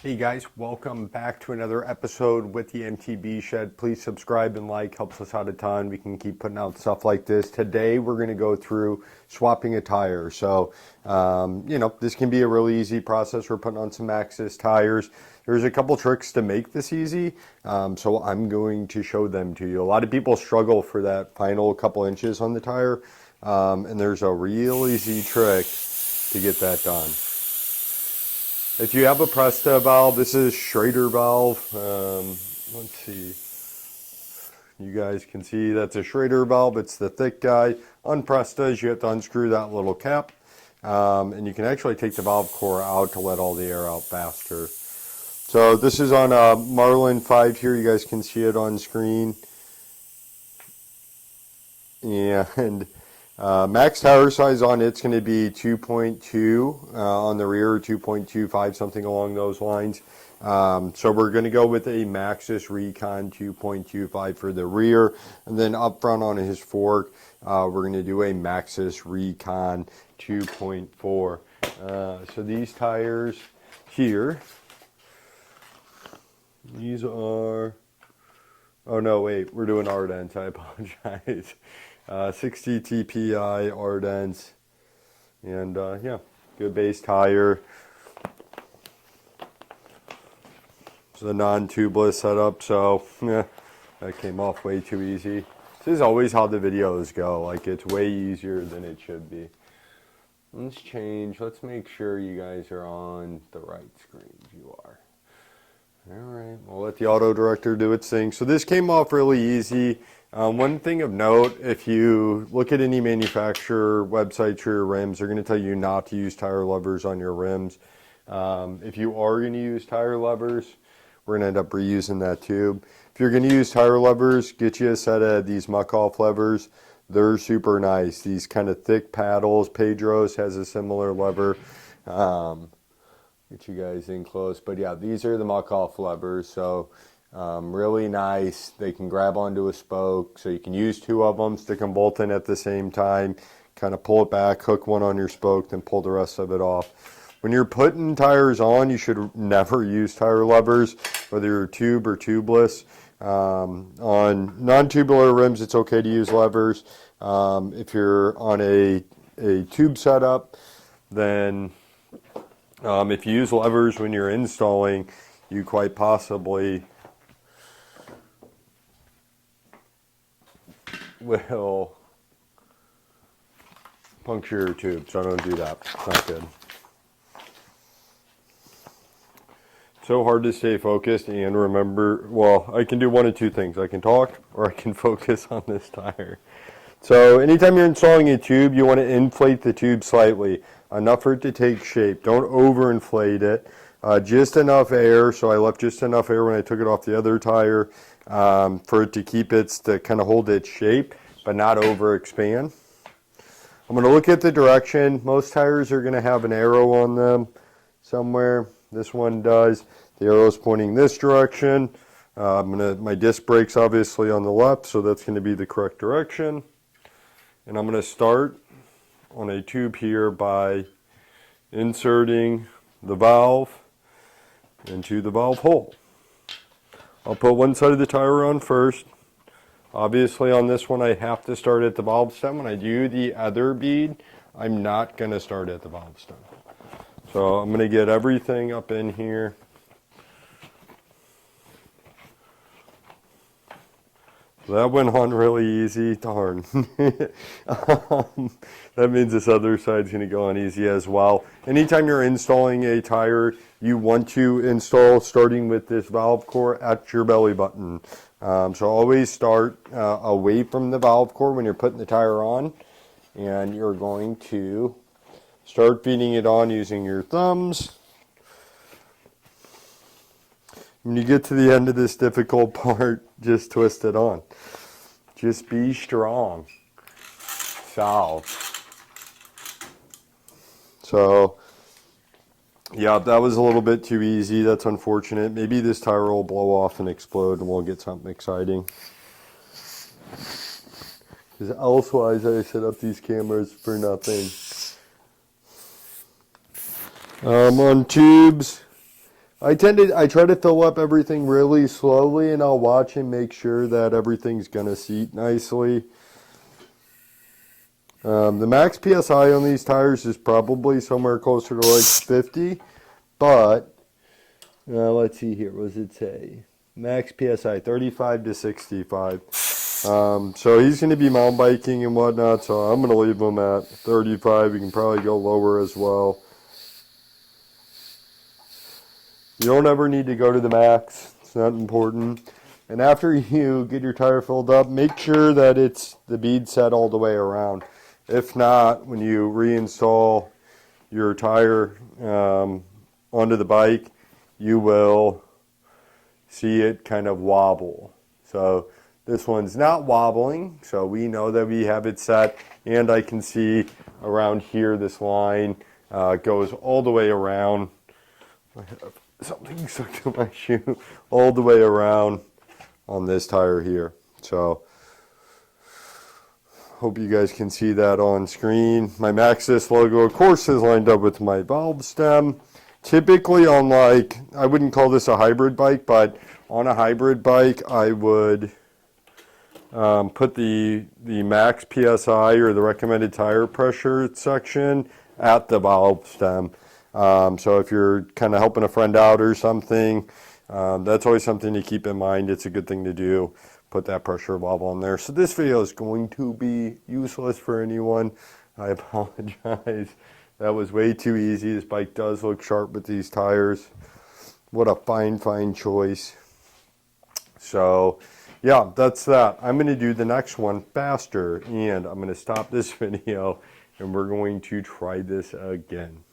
Hey guys, welcome back to another episode with the MTB Shed. Please subscribe and like, helps us out a ton. We can keep putting out stuff like this. Today we're going to go through swapping a tire. So, this can be a really easy process. We're putting on some Maxxis tires. There's a couple tricks to make this easy, so I'm going to show them to you. A lot of people struggle for that final couple inches on the tire, and there's a real easy trick to get that done. If you have a Presta valve, this is Schrader valve. Let's see. You guys can see that's a Schrader valve. It's the thick guy. On Prestas, you have to unscrew that little cap. And you can actually take the valve core out to let all the air out faster. So this is on a Marlin 5 here. You guys can see it on screen. And max tire size on it's going to be 2.2 on the rear, 2.25, something along those lines. So we're going to go with a Maxxis Recon 2.25 for the rear, and then up front on his fork, we're going to do a Maxxis Recon 2.4. So these tires here, these are, oh no, wait, we're doing Ardent, I apologize. 60 TPI Ardents, and yeah, good base tire. It's a non-tubeless setup, so yeah, that came off way too easy. This is always how the videos go, like it's way easier than it should be. Let's change, let's make sure you guys are on the right screen. You are. Alright, we'll let the auto director do its thing. So this came off really easy. One thing of note, if you look at any manufacturer websites for your rims, they're going to tell you not to use tire levers on your rims. If you are going to use tire levers, we're going to end up reusing that tube. If you're going to use tire levers, get you a set of these muck-off levers. They're super nice. These kind of thick paddles. Pedro's has a similar lever. Get you guys in close. But yeah, these are the muck-off levers. So really nice. They can grab onto a spoke, so you can use two of them, stick them both in at the same time, kind of pull it back, hook one on your spoke, then pull the rest of it off. When you're putting tires on, you should never use tire levers, whether you're tube or tubeless. On non-tubular rims, it's okay to use levers. If you're on a tube setup, then if you use levers when you're installing, you quite possibly will puncture your tube, so don't do that. It's not good. So hard to stay focused and remember, well, I can do one of two things. I can talk or I can focus on this tire. So anytime you're installing a tube, you want to inflate the tube slightly, enough for it to take shape. Don't overinflate it. Just enough air, so I left just enough air when I took it off the other tire for it to keep to kind of hold its shape, but not over expand. I'm going to look at the direction. Most tires are going to have an arrow on them somewhere. This one does. The arrow is pointing this direction. My disc brake's obviously on the left, so that's going to be the correct direction. And I'm going to start on a tube here by inserting the valve into the valve hole. I'll put one side of the tire on first. Obviously on this one I have to start at the valve stem. When I do the other bead, I'm not going to start at the valve stem. So I'm going to get everything up in here. So that went on really easy. Darn. That means this other side's going to go on easy as well. Anytime you're installing a tire, you want to install starting with this valve core at your belly button. So always start away from the valve core when you're putting the tire on. And you're going to start feeding it on using your thumbs. When you get to the end of this difficult part, just twist it on. Just be strong. Solve. So, yeah, that was a little bit too easy. That's unfortunate. Maybe this tire will blow off and explode and we'll get something exciting. Because elsewise I set up these cameras for nothing. On tubes, I try to fill up everything really slowly, and I'll watch and make sure that everything's gonna seat nicely. The max PSI on these tires is probably somewhere closer to like 50, but let's see here. What does it say? Max PSI 35 to 65. So he's going to be mountain biking and whatnot, so I'm going to leave him at 35. You can probably go lower as well. You don't ever need to go to the max. It's not important. And after you get your tire filled up, make sure that the bead set all the way around. If not, when you reinstall your tire onto the bike, you will see it kind of wobble. So this one's not wobbling, so we know that we have it set, and I can see around here this line goes all the way around. I have something stuck to my shoe, all the way around on this tire here. So hope you guys can see that on screen. My Maxxis logo, of course, is lined up with my valve stem. Typically on I wouldn't call this a hybrid bike, but on a hybrid bike, I would put the max PSI or the recommended tire pressure section at the valve stem. So if you're kind of helping a friend out or something, that's always something to keep in mind. It's a good thing to do. Put that pressure valve on there. So this video is going to be useless for anyone. I apologize. That was way too easy. This bike does look sharp with these tires. What a fine choice. So yeah, that's that. I'm going to do the next one faster, and I'm going to stop this video, and we're going to try this again.